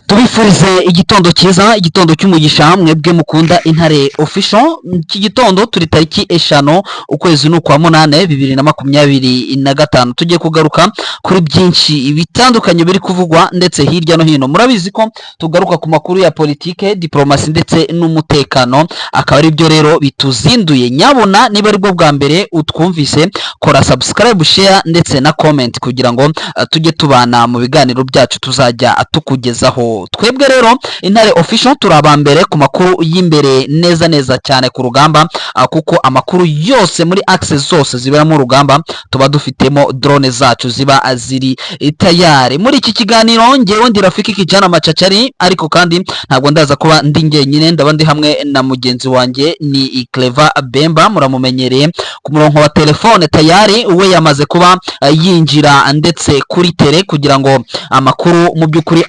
tubifurize igitondo cyiza, igitondo cy'umugisha mwebwe mukunda Intare Official. Iki gitondo turi tariki 5 ukwezi n'ukwa 8 2025, tugiye kugaruka kuri byinshi bitandukanye biri kuvugwa ndetse hirya no hino. Murabizi ko tugaruka ku makuru ya politike, diplomasi ndetse n'umutekano, akaba ari byo rero bituzinduye. Nyabona niba ari bwo bwa mbere utwumvise, kora subscribe, share ndetse na comment kugira ngo tujye tubana mu biganiro byacu tuzajya tukugezaho. Twebwe rero Intare Official turaba mbere ku makuru y'imbere neza cyane ku rugamba, kuko amakuru yose muri access zose zibera mu rugamba tuba dufitemo drone zacu ziba ziri tayari. Muri iki kiganiro ngewe ndi Rafiki Kijana Machachari, ariko kandi ntabwo ndaza kuba ndi njyenyine, ndaba ndi hamwe na mugenzi wanjye ni Clever Bemba, muramumenyereye ku murongo wa telefone tayari. We yamaze kuba yinjira ndetse kuri tele kugira ngo amakuru mu by'ukuri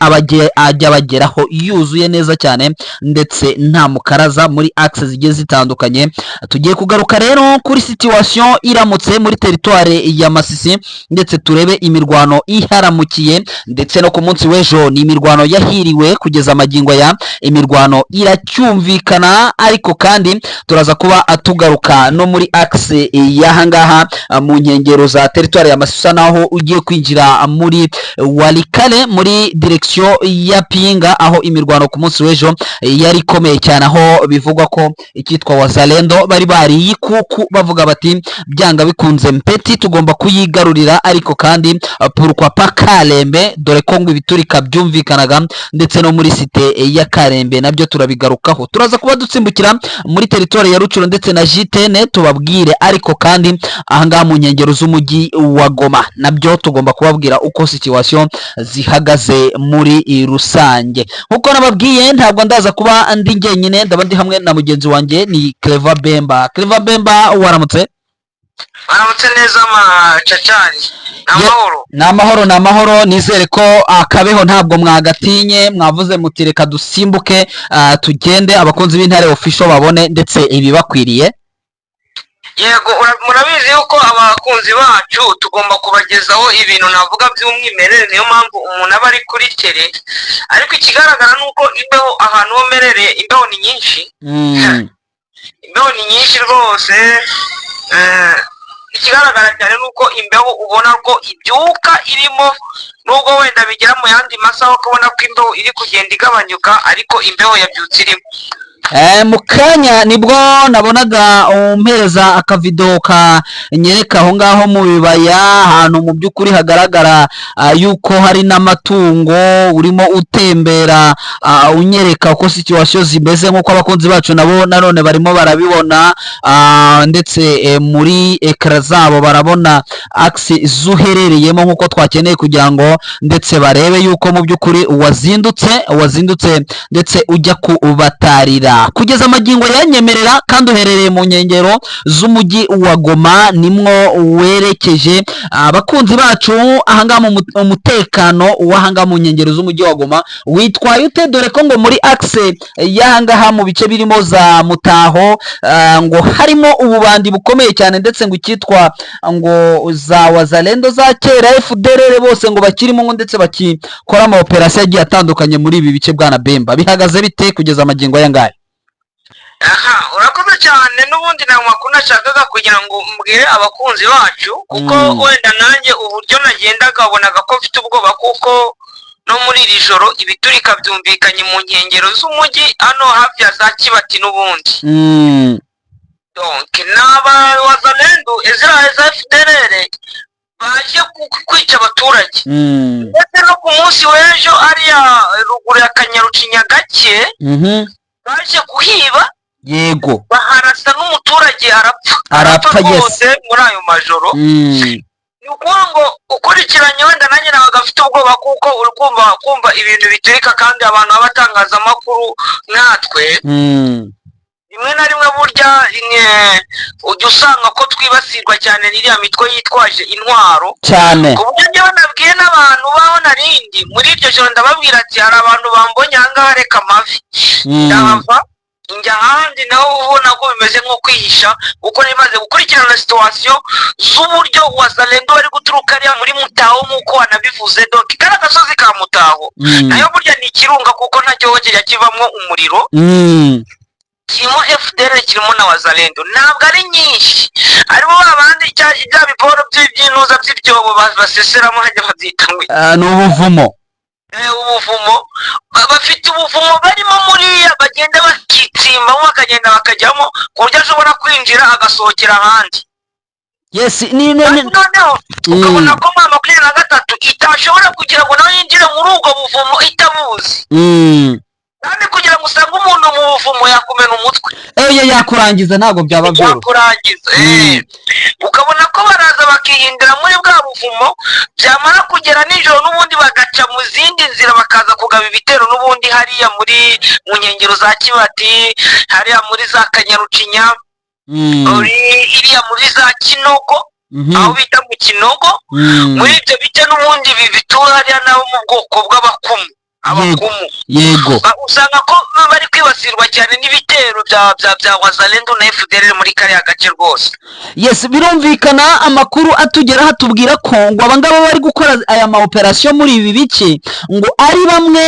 ajya bageraho yuzuye neza cyane ndetse nta mukaraza muri access zigiye zitandukanye. Tugiye kugaruka rero kuri situation iramutse muri territoire ya Masisi, ndetse turebe imirwano iharamukiye, ndetse no ku munsi w'ejo ni imirwano yahiriwe kugeza amagingo ya imirwano iracyumvikana. Ariko kandi turaza kuba atugaruka no muri axe yahangaha mu nkengero za territoire ya Masisi, naho ugiye kwinjira muri Walikale muri direction ya Pinga, aho imirwano ku munsi w'ejo yari ikomeye cyane, aho bivugwa ko ikitwa Wazalendo bari bariyikuku bavuga bati byanga bikunze Mpeti tugomba kuyigarurira. Ariko kandi pourquoi pas Kalembe, dore ko ngo ibiturika byumvikanaga ndetse no muri site ya Kalembe nabyo turabigarukaho. Turaza kuba dutsimbukira muri territoire ya Rucuro ndetse na Jitene tubabwire, ariko kandi ahangaha mu nkengero z'umujyi wa Goma nabyo tugomba kubabwira uko situation zihagaze muri rusange. Nkuko nababwiye ntabwo ndaza kuba ndi njyenyine, ndaba ndi hamwe na mugenzi wanjye ni Clever Bemba. Clever Bemba, waramutse? Waramutse neza Machachari. Ni amahoro. Nizere ko akabeho ntabwo mwagatinye, mwavuze muti reka dusimbuke tugende abakunzi b'Intare Official babone ndetse ibibakwiriye. Yego, murabizi yuko abakunzi bacu tugomba kubagezaho ibintu navuga by'umwimerere, niyo mpamvu umuntu aba ari kuri tele. Ariko ikigaragara nuko imbeho ahantu homerereye imbeho ni nyinshi. Imbeho ni nyinshi rwose. Ikigaragara cyane nuko imbeho ubona ko ibyuka irimo, nubwo wenda bigera mu yandi masaha ukabona ko imbeho iri kugenda igabanyuka, ariko imbeho yabyutse irimo. Mu kanya nibwo nabonaga umpereza akavido kanyereka aho ngaho mu bibaya, ahantu mu by'ukuri hagaragara yuko hari n'amatungo, urimo utembera unyereka uko situation zimeze, nk'uko abakunzi bacu nabo nanone barimo barabibona, ndetse muri ekara zabo barabona axe zuherereyemo nk'uko twakeneye, kugira ngo ndetse barebe yuko mu by'ukuri wazindutse ndetse ujya kubatarira. Kugeza amagingo yanyemerera kandi uherereye mu nkengero z'umujyi wa Goma, nimwo werekeje. Abakunzi bacu ahangaha mu umutekano w'ahangaha mu nkengero z'umujyi wa Goma witwaye ute? Dore ko ngo muri axe y'ahangaha mu bice birimo za Mutaho ngo harimo ububandi bukomeye cyane, ndetse ngo ikitwa ngo za Wazalendo za kera FDLR bose ngo bakirimo ngo ndetse bakikora ama operation agiye atandukanye muri ibi bice. Bwana Bemba, bihagaze bite kugeza amagingo yangahe? Urakoze cyane. N'ubundi nta makuru nashakaga kugira ngo mbwire abakunzi bacu, kuko wenda nanjye uburyo nagendaga wabonaga ko mfite ubwoba, kuko no muri iri joro ibiturika byumvikanye mu nkengero z'umujyi hano hafi ya za Kibati n'ubundi. Donc n'aba Wazalendo Israel za FDLR baje kwica abaturage, ndetse no ku munsi w'ejo ariya ruguru ya Kanyarucinya gake baje kuhiba. Yego, baharasa n'umuturage arapfa rwose muri ayo majoro. Ni ukuvuga ngo ukurikiranye wenda nanjye nawe agafite ubwoba, kuko uri kumva ibintu biturika, kandi abantu b'abatangazamakuru nkatwe rimwe na rimwe burya ujya usanga ko twibasirwa cyane n'iriya mitwe yitwaje intwaro cyane, ku buryo njyewe nabwiye n'abantu baho narindi muri iryo joro ndababwira ati hari abantu bambonye ahangaha reka amavi ndahava njya ahandi naho ubona ko bimeze nko kwihisha kuko nimaze gukurikirana situwasiyo z'uburyo wazalendo bari guturuka ariya muri Mutaho nk'uko wanabivuze doki kari agasozi ka Mutaho nayo burya ni ikirunga kuko nacyo kijya kivamo umuriro kirimo FDL kirimo na wazalendo ntabwo ari nyinshi arimo babandi bya biporo by'intuza by'ibyobo baseseramo hajya babyita ngo ni ubuvumo ubuvumo bafite ubuvumo barimo muriya bagenda bakitsimbamo bakagenda bakajyamo ku buryo ashobora kwinjira agasohokera ahandi noneho ukabona ko mu 23 itashobora kugira ngo nawe yinjire muri ubwo buvumo itabuzi kandi kugira ngo usange umuntu mu buvumo yakumena umutwe yakurangiza ntabwo byaba byoroshye yakurangiza ukabona ko baraza bakihindira muri bwa buvumo byamara kugera nijoro n'ubundi bagaca mu zindi nzira bakaza kugaba ibitero n'ubundi hariya muri mu nkengero za Kibati hariya muri za Kanyarucinya iriya muri za Kinogo aho bita mu Kinogo muri ibyo bice n'ubundi bitura hariya nabo mu bwoko bw'abakumu abakumu yego usanga ko bari kwibasirwa cyane n'ibitero bya wazalendo na FDL muri kariya gace rwose birumvikana amakuru atugera hatubwira ko ngo abangaba bari gukora aya ma operation muri ibi bice ngo ari bamwe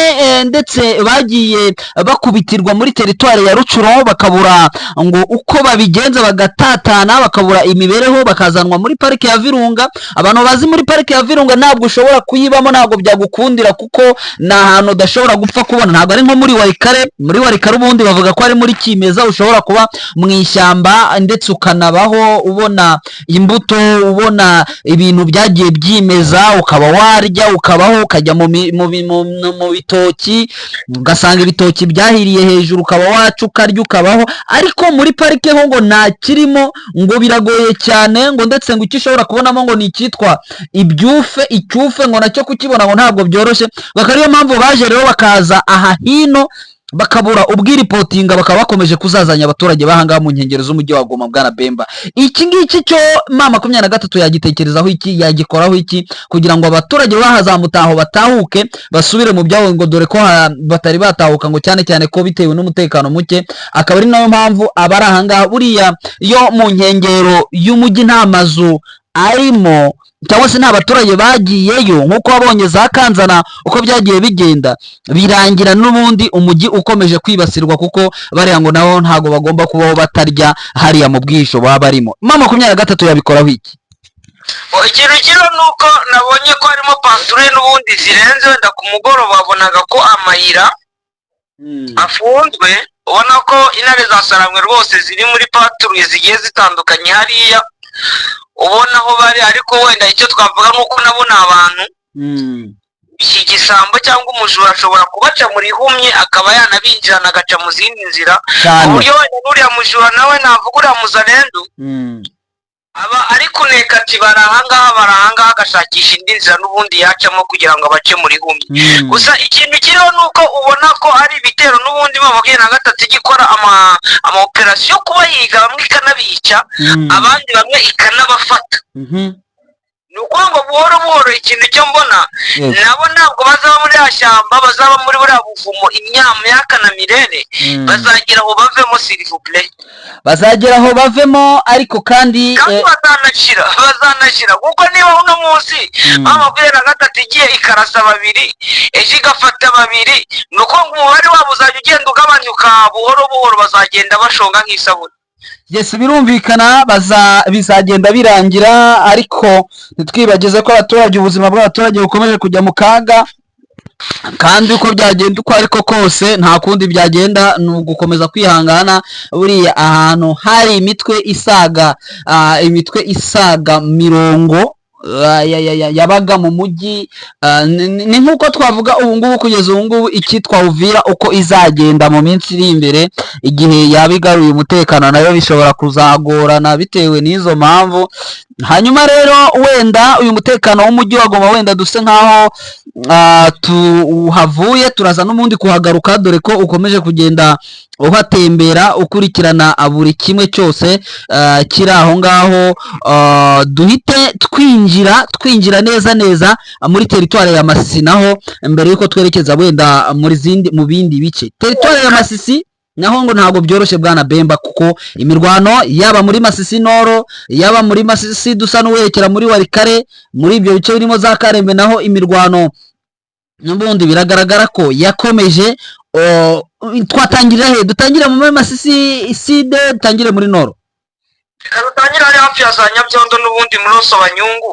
ndetse bagiye bakubitirwa muri teritwari ya Rucuro bakabura ngo uko babigenza bagatatana bakabura imibereho bakazanwa muri parike ya Virunga. Abantu bazi muri parike ya Virunga ntabwo ushobora kuyibamo ntabwo byagukundira kuko na udashobora gupfa kubona ntabwo ari nko muri Warikare ubundi bavuga ko ari muri kimeza ushobora kuba mu ishyamba ndetse ukanabaho ubona imbuto ubona ibintu byagiye byimeza ukaba warya ukabaho ukajya mu bitoki ugasanga ibitoki byahiriye hejuru ukaba wacu ukarya ukabaho ariko muri parike ho ngo nta kirimo ngo biragoye cyane ngo ndetse ngo icyo ushobora kubonamo ngo ni icyitwa icyufe ngo nacyo kukibona ngo ntabwo byoroshye bakariyo mpamvu baje rero bakaza aha hino bakabura ubwiripotinga bakaba bakomeje kuzazanya abaturage bahanga mu nkengero z'umujyi wa Goma bwana Bemba. Iki ngiki cyo mama 23 yagitekerezaho iki yagikoraho iki kugira ngo abaturage bahazamutaho batahuke basubire mu byawo ngo dore ko batari batahuka ngo cyane ko bitewe n'umutekano muke akaba ari nayo mpamvu abarahanga buriya yo mu nkengero y'umujyi nta mazu arimo cyangwa se n'abaturage bagiyeyo nk'uko wabonye za Kanzana uko byagiye bigenda birangira n'ubundi umujyi ukomeje kwibasirwa kuko bariya ngo nabo ntago bagomba kubaho batarya hariya mu bwisho baba barimo. mama 23 yabikoraho iki? ikintu kiro nuko nabonye ko harimo patrouille n'ubundi zirenze wenda ku mugoroba babonaga ko amayira afunzwe ubona ko intare za Saramwe rwose ziri muri patrouille zigiye zitandukanye hariya ubona aho bari ariko wenda icyo twavuga nuko nabona abantu iki gisambo cyangwa umujura ashobora kubaca muri humye akaba yanabinjirana agaca mu zindi nzira uburyo wenda n'uriya mujura nawe navuga uriya muzalendo aba ari kuneka ati barahangaha agashakisha indi nzira n'ubundi yacamo kugira ngo abace muri humye gusa ikintu kiriho nuko ubona ko ari ibitero n'ubundi mu 23 igikora ama operation kuba yiga bamwe ikanabica abandi bamwe ikanabafata nuko ngo buhoro ikintu cyo mbona nabo ntabwo bazaba muri ashyamba bazaba muri buriya buvumo imyaka na mirere bazagira aho bavemo s'il vous plaît bazagera aho bavemo ariko kandi bazanashira kuko niba uno munsi mama 23 igiye ikarasa babiri ejo igafata babiri nuko ngo umubare wabo uzajya ugenda ugabanyuka buhoro bazagenda bashonga nk'isabune. Birumvikana bizagenda birangira ariko ntitwibageze ko abaturage ubuzima bw'abaturage bukomeje kujya mu kaga kandi uko byagenda uko ariko kose nta kundi byagenda ni ugukomeza kwihangana. Buriya ahantu hari imitwe isaga mirongo yabaga mu mujyi ni nkuko twavuga ubu ngubu kugeza ubu ngubu icyitwa Uvira uko izagenda mu minsi iri imbere igihe yabigaruye umutekano nayo bishobora kuzagorana bitewe n'izo mpamvu. Hanyuma rero wenda uyu mutekano w'umujyi wa Goma wenda duse nkaho tuhavuye turaza n'umundi kuhagaruka dore ko ukomeje kugenda uhatembera ukurikirana buri kimwe cyose kiri aho ngaho. Duhite twinjira neza muri teritwari ya Masisi naho mbere yuko twerekeza wenda mu bindi bice. Teritwari ya Masisi naho ngo ntabwo byoroshye bwana Bemba, kuko imirwano yaba muri Masisi Noro, yaba muri Masisi dusa n'uwerekera muri Warikare, muri ibyo bice birimo za Karembe, naho imirwano n'ubundi biragaragara ko yakomeje. Twatangirira he? Dutangire muri Masisi Side, dutangire muri Noro? Dutangire hari hafi ya za Nyabyondo n'ubundi muri Rusobanyungu,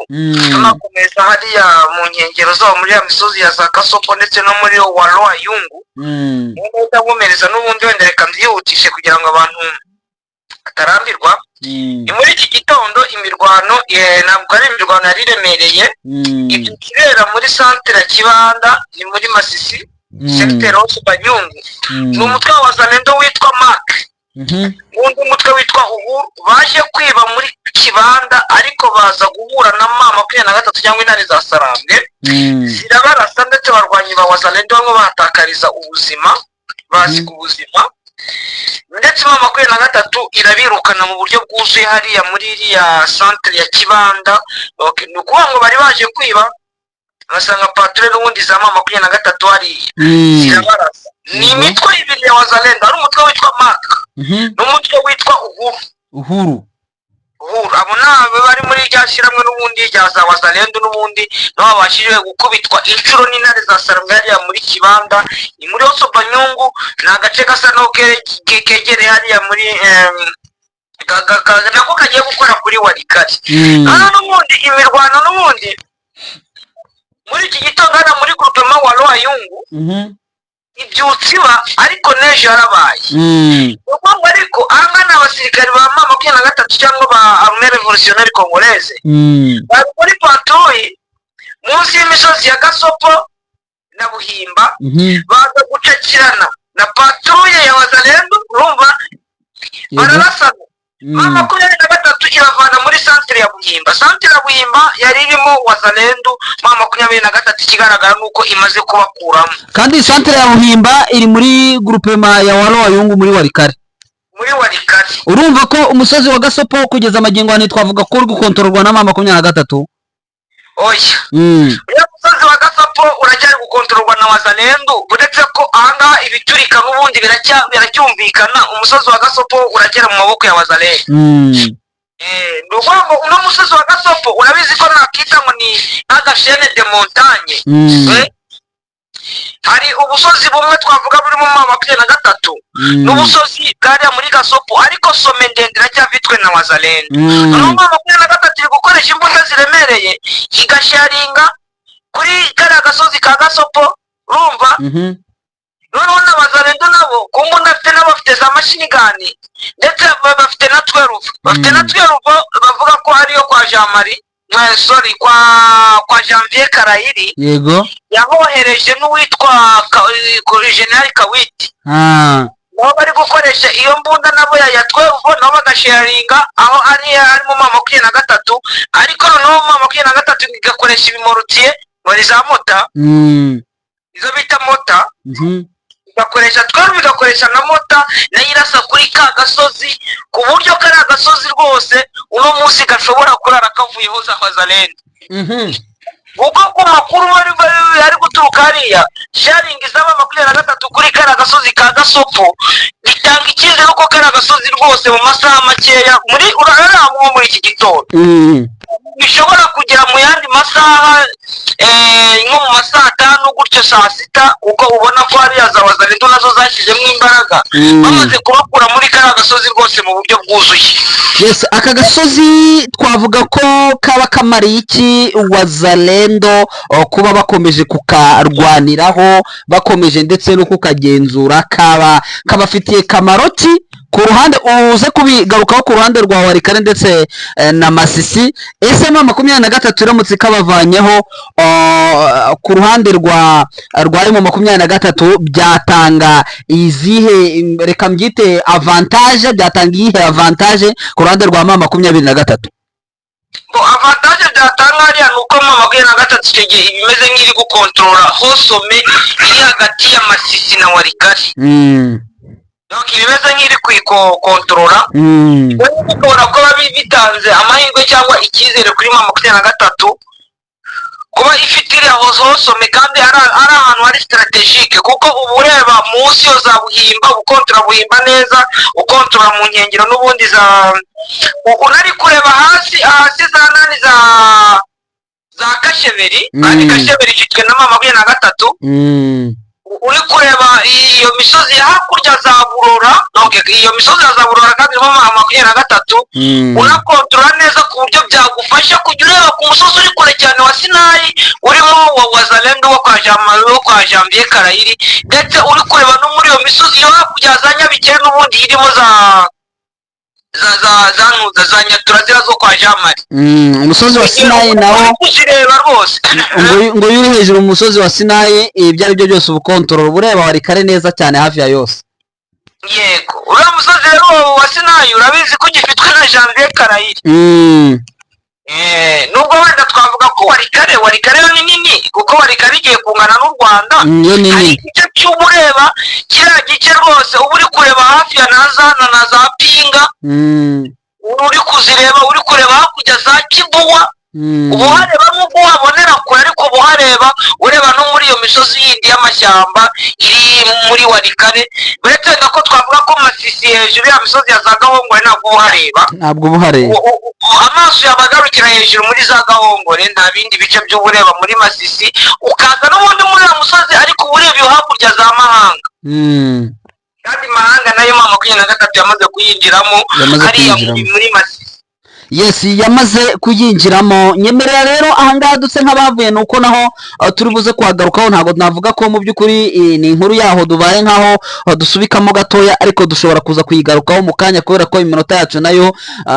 tunakomeza hariya mu nkengero zo muri ya misozi ya za Kasoko ndetse no muri Walwa Yungu. Neza gumereza n'ubundi wenda reka mbyihutishe kugira ngo abantu atarambirwa. Muri iki gitondo imirwano ntabwo ari imirwano yari iremereye, ibyo kirera muri centre ya Kibanda ni muri Masisi secteur Rusobanyungu. Ni umutwe wa Wazalendo witwa Mark, undi umutwe witwa Uhuru baje kwiba muri Kibanda, ariko baza guhura na M23 cyangwa intare za Sarambwe zirabarasa, ndetse barwanyi ba Wazalendo bamwe batakariza ubuzima, basiga ubuzima, ndetse M23 irabirukana mu buryo bwuzuye hariya muri iriya centre ya Kibanda. Ni ukuvuga ngo bari baje kwiba, basanga patrouille n'ubundi za M23 hariya zirabarasa. Ni imitwe ibiri ya Wazalendo, ari umutwe witwa Mark n'umutwe witwa Uhuru. Abo nabo bari muri rya shyirahamwe n'ubundi rya za Wazalendo, n'ubundi nabo babashije gukubitwa inshuro n'intare za Sarambwe hariya muri Kibanda. Ni muri Rusobanyungu, ni agace gasa no kegereye hariya muri nako kagiye gukora kuri Warikare. Hano n'ubundi imirwano n'ubundi muri iki gitondo hano muri groupement wa Walwa Yungu ibyutsiba, ariko neje yarabaye. Ubwo ariko angana abasirikari ba M23 cyangwa ba Armée Révolutionnaire Congolaise bari muri patrouille munsi y'imisozi ya Gasopo na Buhimba, baza gucakirana na patrouille ya Wazalendo. Urumva bararasana. M23 iravana muri centre ya Buhimba. Centre ya Buhimba yari irimo Wazalendo, M23 ikigaragara nuko imaze kubakuramo. Kandi centre ya Buhimba iri muri groupement ya Walwa Yungu muri Warikare. Urumva ko umusozi wa Gasopo kugeza amagingo ane twavuga ko uri gukontororwa na M23? Oya. Uya musozi wa Gasopo uracyari gukontororwa na Wazalendo, uretse ko ahanga ibiturika n'ubundi biracyumvikana. Umusozi wa Gasopo uragera mu maboko ya Wazalendo. Ndumva uno musozi wa Gasopo urabizi ko nakita ngo ni nk'agashene de montagne. Hari ubusozi bumwe twavuga burimo M23 n'ubusozi bwariya muri Gasopo, ariko some ndende iracyafitwe na Wazalendo. M23 iri gukoresha imbunda ziremereye igasharinga kuri kariya gasozi ka Gasopo. Urumva noneho n'Abazalendo nabo ku mbunda afite n'abafite za machine gun, ndetse bafite na 12 bavuga ko hariyo kwa Jean Marie kwa Janvier Karayiri. Yego, yahohereje n'uwitwa General Kawiti. Nabo bari gukoresha iyo mbunda nabo ya 12, nabo bagasharinga aho ari mu M23, ariko noneho M23 igakoresha ibimorutiye muri za mota, izo bita mota, igakoresha 12 igakoresha na mota, nayo irasa kuri ka gasozi, ku buryo kari agasozi rwose uno munsi gashobora kurara kavuyeho za Wazalendo. Ubwo ku makuru bari guturuka hariya sharing izaba M23 kuri kari agasozi ka Gasopo, bitanga icyizere ko kari agasozi rwose mu masaha makeya muri uraramo muri iki gitondo bishobora kugera mu yandi masaha nko mu masaha 5 gutyo saa 6, uko ubona ko hari za Wazalendo nazo zashyizemo imbaraga bamaze kubakura muri kari agasozi rwose mu buryo bwuzuye. Yes, aka gasozi twavuga ko kaba kamariye iki Wazalendo kuba bakomeje kukarwaniraho, bakomeje ndetse no kukagenzura, kabafitiye kamaro ki ku ruhande uze kubigarukaho ku ruhande rwa Warikare ndetse na Masisi? Ese M23 iramutse kabavanyeho ku ruhande rwa M23 byatanga izihe, reka mbyite avantage, byatanga iyihe avantage ku ruhande rwa M23? Avantage byatanga hariya nuko M23 icyo gihe ibimeze nk'iri gukontorora hosome iri hagati ya Masisi na Warikare. Donc ibimeze nk'iri kuyikontorora, ukabona ko bitanze amahirwe cyangwa icyizere kuri M23 kuba ifite iriya hosome, kandi ari ahantu hari strategique, kuko ubu ureba munsi yo za Buhimba ukontora Buhimba neza ukontora mu nkengero n'ubundi unari kureba hasi za nani za Kasheberi kandi Kasheberi ifitwe na 23 uri kureba iyo misozi hakurya za Burora iyo misozi ya za Burora kandi irimo 23 unakontora neza ku buryo byagufasha kujya ureba ku musozi uri kure cyane wa Sinayi urimo Wazalendo wo kwa Janvier Karayiri ndetse uri kureba no muri iyo misozi yo hakurya za Nyabikere n'ubundi irimo za Nyaturazira zo kwa Jamari umusozi wa Sinayi nawo kuzireba rwose ngo yuri hejuru umusozi wa Sinayi ibyo ari byo byose ubukontorora bureba wari kare neza cyane hafi ya yose. Yego uriya musozi rero wa Sinayi urabizi ko gifitwe na Janvier Karayiri nubwo wenda twavuga ko Warikare yo ni nini kuko Warikare igiye kungana n'u Rwanda hari igice cy'ubureba kiriya gice rwose uba uri kureba hafi ya na za Pinga uri kuzireba uri kureba hakurya za Kivuwa ubuhareba nk'uko wabonera kure ariko ubuhareba ureba no muri iyo misozi yindi y'amashyamba iri muri Warikare uretse ko twavuga ko Masisi hejuru ya misozi ya za Gahongore ntabwo ubuhareba amaso yabagarukira hejuru muri za Gahongore nta bindi bice by'ubureba muri Masisi ukaza n'ubundi muri uwo musozi ariko ubureba iyo hakurya za Mahanga kandi Mahanga nayo 23 yamaze kuyinjiramo hariya muri Masisi. Yes yamaze kuyinjiramo nyemerera rero ahangaha dutse nk'abavuye nuko naho turi buze kuhagarukaho ntabwo navuga ko mu by'ukuri ni inkuru yaho dubaye nkaho dusubikamo gatoya ariko dushobora kuza kuyigarukaho mu kanya kubera ko iminota yacu nayo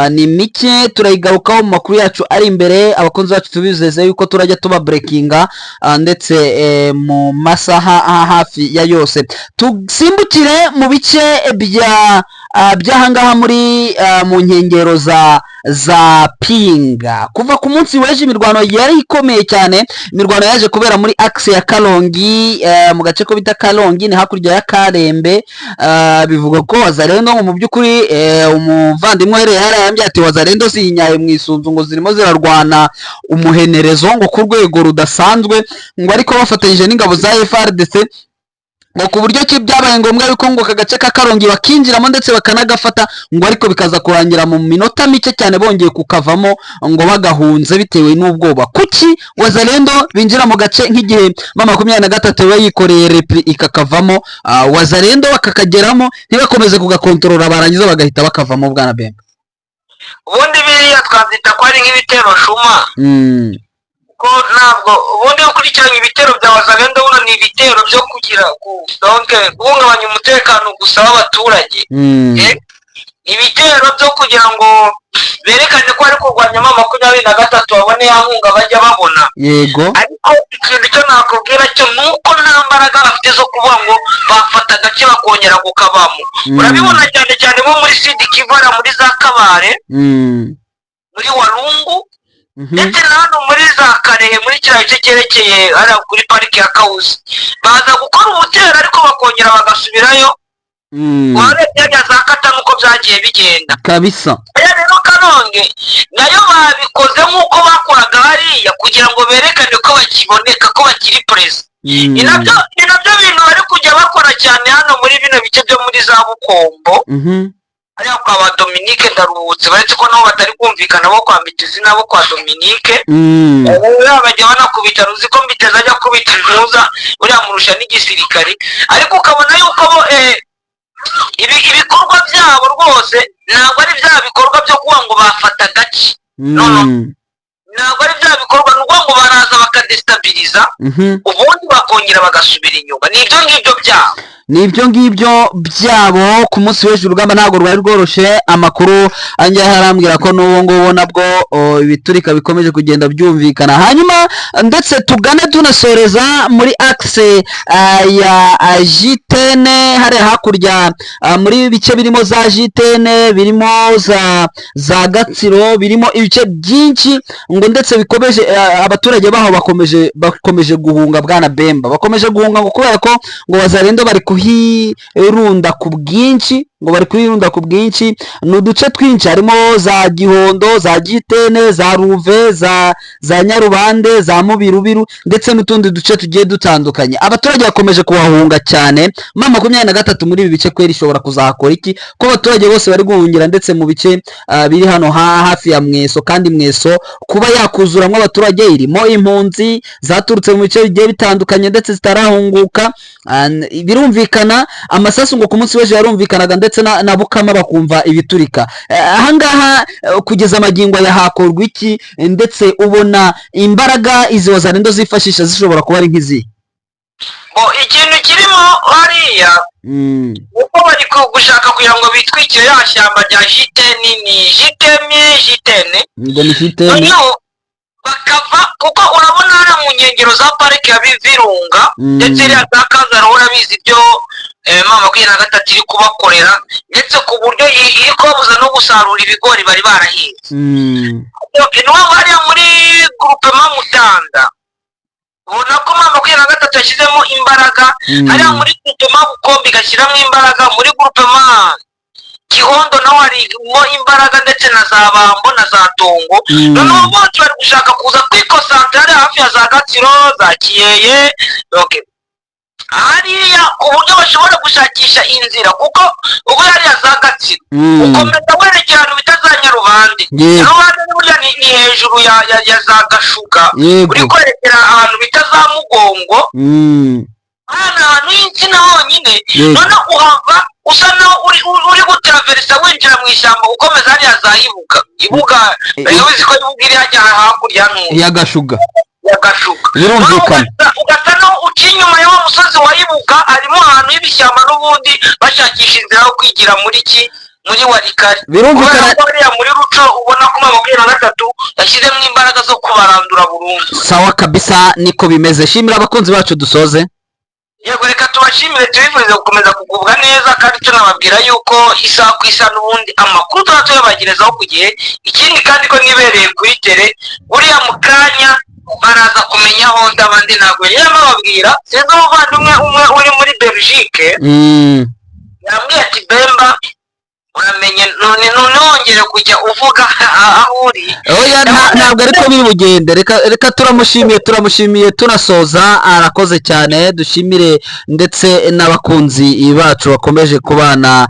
ni mike turayigarukaho mu makuru yacu ari imbere abakunzi bacu tubizeze yuko turajya tuba breakinga ndetse mu masaha hafi ya yose tusimbukire mu bice by'ahangaha muri mu nkengero za Pinga kuva ku munsi w'ejo imirwano yari ikomeye cyane imirwano yaje kubera muri axe ya Kalongi mu gace ko bita Kalongi ni hakurya ya Karembe bivuga ko Wazalendo mu by'ukuri umuvandimwe yari yarambye ati Wazalendo sinyaye mu isunzu ngo zirimo zirarwana umuhenerezo ngo ku rwego rudasanzwe ngo ariko bafatanyije n'ingabo za FARDC ngo ku buryo ki byabaye ngombwa yuko ngo kagace ka Kalongi bakinjiramo ndetse bakanagafata ngo ariko bikaza kurangira mu minota mike cyane bongeye kukavamo ngo bagahunze bitewe n'ubwoba kuki Wazalendo binjira mu gace nk'igihe 23 bayikoreye repli ikakavamo Wazalendo bakakageramo ntibakomeze kugakontorora barangiza bagahita bakavamo bwana Bemba ubundi biriya twazita ko ari nk'ibitero shuma ko ntabwo ubundi ukurikiranye ibitero bya Wazalendo buno ni ibitero byo kugira guhungabanya umutekano gusa w'abaturage ibitero byo kugira ngo berekane ko ari kurwanya 23 babone ya nkunga bajya babona yego ariko ikintu cyo nakubwira cyo nuko nta mbaraga bafite zo kuvuga ngo bafata agace bakongera kukabamo urabibona cyane cyane bo muri Sud Kivu muri za Kabare muri Walungu ndetse hano muri za Karehe muri kiriya gice cyerekeye hariya kuri pariki ya Kawusi baza gukora ubutero ariko bakongera bagasubirayo warebye za Kata nuko byagiye bigenda kabisa rero Kalonge nayo babikoze nk'uko bakoraga hariya kugira ngo berekane ko bakiboneka ko bakiri press ni nabyo bintu bari kujya bakora cyane hano muri bino bice byo muri za Bukombo ariya kwa Dominique Ndaruhutse baretse ko nabo batari kumvikana bo kwa Mitezi nabo kwa Dominique bajya banakubita ruzi ko Mitezi ajya kubita intuza uriya murusha n'igisirikare ariko ukabona yuko bo ibikorwa byabo rwose ntabwo ari bya bikorwa byo kuba ngo bafata agace ntabwo ari bya bikorwa ni ukuvuga ngo baraza bakadestabiliza ubundi bakongera bagasubira inyuma ni ibyo ngibyo byabo ni ibyo ngibyo byabo ku munsi w'ejo urugamba ntabwo rwari rworoshye amakuru anjye harambwira ko n'ubu ngubu nabwo ibiturika bikomeje kugenda byumvikana hanyuma ndetse tugane tunasoreza muri axe ya Jitene hari hakurya muri bice birimo za Jitene birimo za Gatsiro birimo ibice byinshi ngo ndetse bikomeje abaturage baho bakomeje guhunga bwana Bemba bakomeje guhunga ngo kubera ko ngo Wazalendo bari kuhirunda ku bwinshi ngo bari kuyirunda ku bwinshi. Ni uduce twinshi, harimo za Gihondo, za Gitene, za Ruve, za Nyarubande, za Mubirubiru ndetse n'utundi duce tugiye dutandukanye. Abaturage bakomeje kuhahunga cyane. M23 muri ibi bice kweri ishobora kuzahakora iki ko abaturage bose bari guhungira ndetse mu bice biri hano hafi ya Mweso, kandi Mweso kuba yakuzuramo abaturage irimo impunzi zaturutse mu bice bigiye bitandukanye ndetse zitarahunguka. Birumvikana amasasu ngo ku munsi w'ejo yarumvikanaga ndetse na Bukama bakumva ibiturika. Ahangaha kugeza amagingo yahakorwa iki, ndetse ubona imbaraga izi wazarendo zifashisha zishobora kuba ari nk'izi? Ikintu kirimo hariya uko bari gushaka kugira ngo bitwikire ya shyamba rya Jiteni, ni Jitene bakava, kuko urabona hano mu nkengero za parike ya Virunga ndetse iriya za Kazaro urabizi ibyo M23 iri kubakorera, ndetse ku buryo iri kubabuza no gusarura ibigori bari barahinze. Intwaro hariya muri groupement Mutanda ubona ko M23 yashyizemo imbaraga, hariya muri groupement Bukombe igashyiramo imbaraga, muri groupement Gihondo naho harimo imbaraga ndetse na za Bambo na za Tongo. Noneho bose bari gushaka kuza kwikosantra hafi ya za Gatsiro, za Kiyeye, hariya ku buryo bashobora gushakisha inzira, kuko ubwo hariya za Gatsiro ukomeza werekera ahantu bita za Nyarubande. Nyarubande burya ni hejuru ya za Gashuga, uri kwerekera ahantu bita za Mugongo, ahantu h'insina honyine. Noneho uhava usa naho uri gutaraverisa winjira mu ishyamba ukomeza hariya za Ibuga uzi ko Ibuga iri hajya hakurya ya Gashuga. Birumvikana ugasa naho uca inyuma y'uwo musozi wa Ibuga, harimo ahantu h'ibishyamba n'ubundi bashakisha inzira yo kwigira muri Warikari. Birumvikana muri Ruco ubona ko M23 yashyizemo imbaraga zo kubarandura burundu. Sawa kabisa, niko bimeze. Shimira abakunzi bacu dusoze. Yego, reka tubashimire, tubifurize gukomeza kugubwa neza, kandi tunababwira yuko isaha ku isaha n'ubundi amakuru tuba tuyabagerezaho ku gihe. Ikindi kandi ko nibereye kuri tele buriya mu kanya baraza kumenya aho ndabandi ntabwo yari bababwira. Sinzi umuvandimwe umwe uri muri Belgique yambwiye ati Bemba uramenye nongere kujya uvuga aho uri. Oya, ntabwo ariko biri bugende. Reka turamushimiye tunasoza. Arakoze cyane. Dushimire ndetse n'abakunzi bacu bakomeje kubana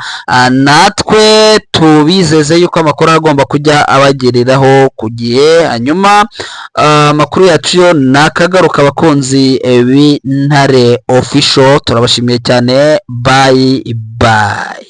natwe, tubizeze yuko amakuru agomba kujya abagereraho ku gihe. Hanyuma amakuru yacu yo nakagaruka. Abakunzi b'Intare Official turabashimiye cyane. Bye bye.